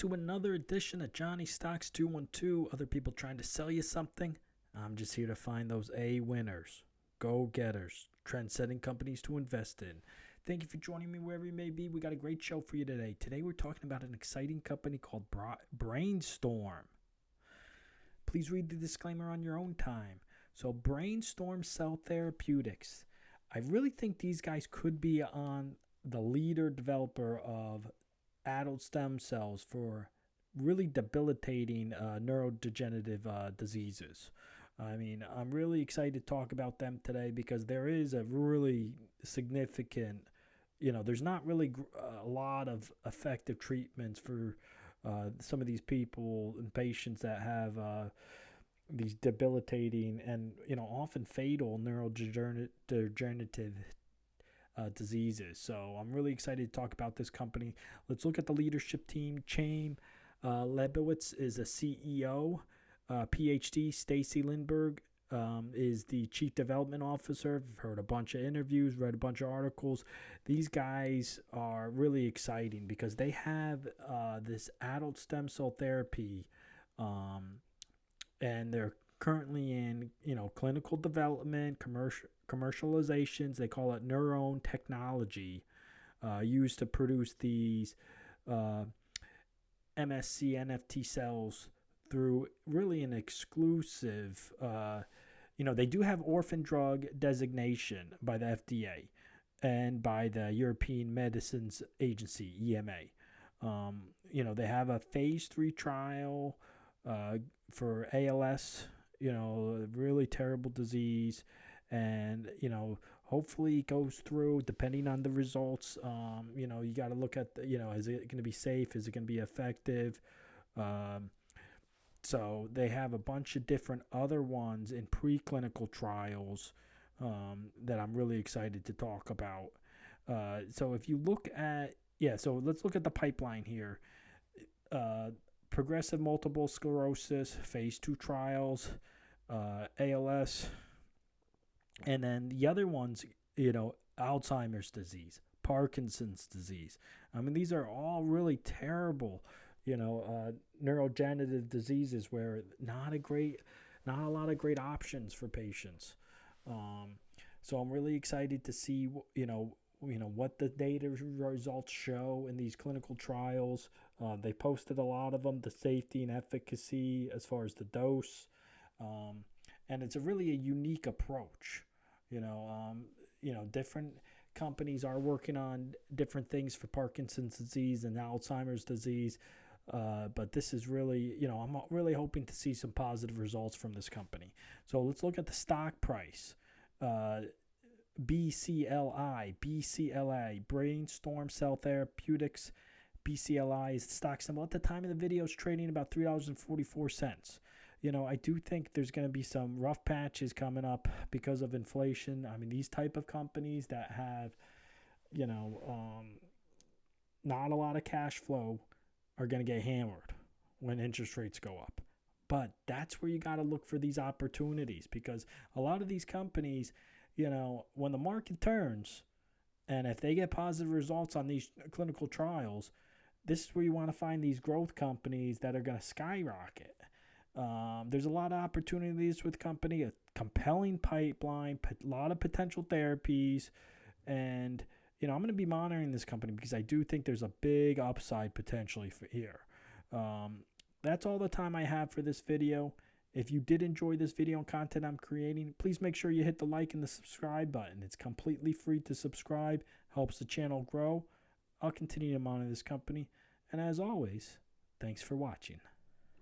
to another edition of Johnny Stocks 212. Other people trying to sell you something? I'm just here to find those A winners, go-getters, trend-setting companies to invest in. Thank you for joining me wherever you may be. We got a great show for you today. Today we're talking about an exciting company called BrainStorm. Please read the disclaimer on your own time. So BrainStorm Cell Therapeutics. I really think these guys could be on the leader developer of adult stem cells for really debilitating neurodegenerative diseases. I mean, I'm really excited to talk about them today because there is a really significant, there's not really a lot of effective treatments for some of these people and patients that have these debilitating and, often fatal neurodegenerative diseases. So I'm really excited to talk about this company. Let's look at the leadership team. Chaim Lebowitz is a CEO. PhD. Stacy Lindbergh is the Chief Development Officer. I've heard a bunch of interviews, read a bunch of articles. These guys are really exciting because they have this adult stem cell therapy, and they're currently in clinical development, commercializations. They call it neurone technology, used to produce these MSC NFT cells through really an exclusive, they do have orphan drug designation by the FDA and by the European Medicines Agency, EMA. They have a phase 3 trial for ALS, really terrible disease. And, hopefully it goes through depending on the results. You got to look at, is it going to be safe? Is it going to be effective? So they have a bunch of different other ones in preclinical trials that I'm really excited to talk about. So if you look at, so let's look at the pipeline here. Progressive multiple sclerosis, phase 2 trials, ALS, and then the other ones, Alzheimer's disease, Parkinson's disease. I mean, these are all really terrible, neurodegenerative diseases where not a lot of great options for patients. So I'm really excited to see, what the data results show in these clinical trials. They posted a lot of them, the safety and efficacy as far as the dose. And it's really a unique approach. Different companies are working on different things for Parkinson's disease and Alzheimer's disease. But this is really, I'm really hoping to see some positive results from this company. So let's look at the stock price. BCLI, Brainstorm Cell Therapeutics. BCLI is the stock symbol. At the time of the video, it's trading about $3.44. I do think there's going to be some rough patches coming up because of inflation. I mean, these type of companies that have, not a lot of cash flow are going to get hammered when interest rates go up. But that's where you got to look for these opportunities, because a lot of these companies, when the market turns and if they get positive results on these clinical trials, this is where you want to find these growth companies that are going to skyrocket. There's a lot of opportunities with company, a compelling pipeline, a lot of potential therapies, and I'm going to be monitoring this company because I do think there's a big upside potentially for here. That's all the time I have for this video. If you did enjoy this video and content I'm creating, please make sure you hit the like and the subscribe button. It's completely free to subscribe, helps the channel grow. I'll continue to monitor this company, and as always, thanks for watching.